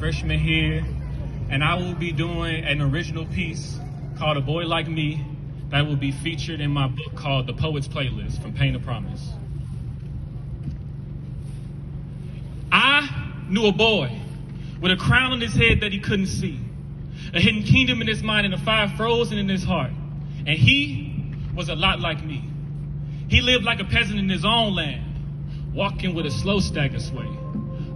freshman here, and I will be doing an original piece called A Boy Like Me that will be featured in my book called The Poet's Playlist, From Pain to Promise. I knew a boy with a crown on his head that he couldn't see, a hidden kingdom in his mind and a fire frozen in his heart, and he was a lot like me. He lived like a peasant in his own land, walking with a slow stagger sway.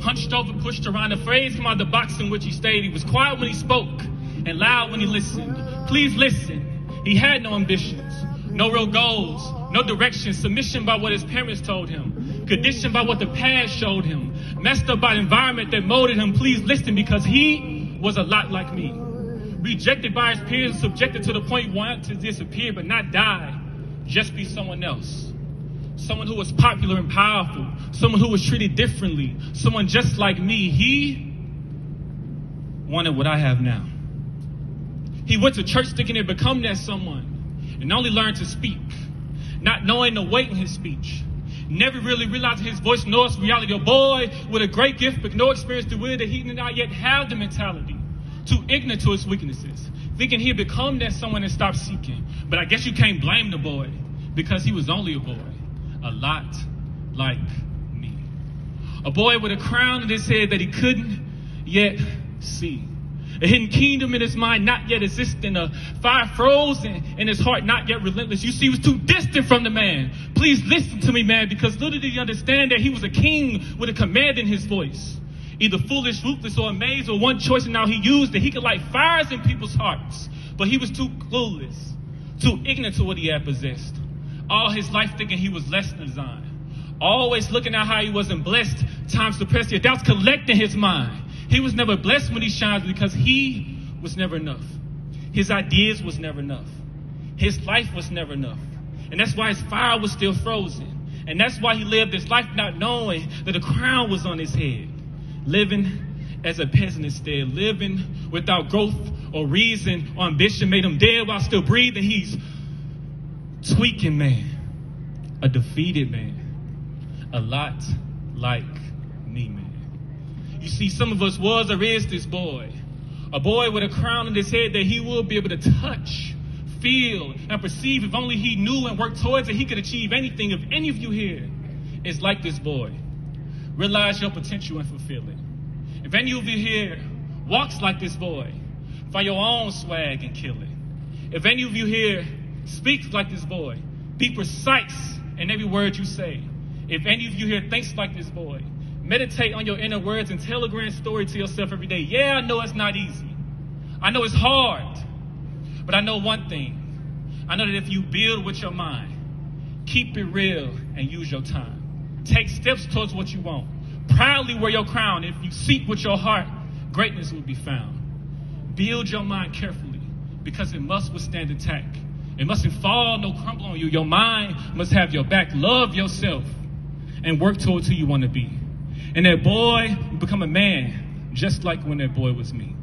Hunched over, pushed around, a phrase came out of the box in which he stayed. He was quiet when he spoke and loud when he listened. Please listen. He had no ambitions, no real goals, no direction, submission by what his parents told him, conditioned by what the past showed him, messed up by the environment that molded him. Please listen, because he was a lot like me. Rejected by his peers, subjected to the point he wanted to disappear but not die, just be someone else. Someone who was popular and powerful, someone who was treated differently, someone just like me. He wanted what I have now. He went to church thinking he'd become that someone and only learned to speak, not knowing the weight in his speech. Never really realizing his voice nor its reality. A boy with a great gift but no experience to will that he did not yet have the mentality, too ignorant to his weaknesses, thinking he'd become that someone and stop seeking. But I guess you can't blame the boy, because he was only a boy, a lot like me. A boy with a crown in his head that he couldn't yet see. A hidden kingdom in his mind not yet existing. A fire frozen in his heart not yet relentless. You see, he was too distant from the man. Please listen to me, man, because little did he understand that he was a king with a command in his voice. Either foolish, ruthless, or amazed, or one choice, and now he used it. He could light fires in people's hearts, but he was too clueless, too ignorant to what he had possessed. All his life thinking he was less than Zion. Always looking at how he wasn't blessed. Time suppressed the doubts collecting his mind. He was never blessed when he shines because he was never enough. His ideas was never enough. His life was never enough. And that's why his fire was still frozen. And that's why he lived his life not knowing that a crown was on his head. Living as a peasant instead. Living without growth or reason or ambition made him dead while still breathing. He's tweaking, man. A defeated man. A lot like me, man. You see, some of us was or is this boy. A boy with a crown on his head that he will be able to touch, feel, and perceive. If only he knew and worked towards it, he could achieve anything. If any of you here is like this boy, realize your potential and fulfill it. If any of you here walks like this boy, find your own swag and kill it. If any of you here speaks like this boy, be precise in every word you say. If any of you here thinks like this boy, meditate on your inner words and tell a grand story to yourself every day. Yeah, I know it's not easy. I know it's hard. But I know one thing. I know that if you build with your mind, keep it real and use your time. Take steps towards what you want. Proudly wear your crown. If you seek with your heart, greatness will be found. Build your mind carefully, because it must withstand attack. It mustn't fall, no crumble on you. Your mind must have your back. Love yourself and work towards who you want to be. And that boy will become a man just like when that boy was me.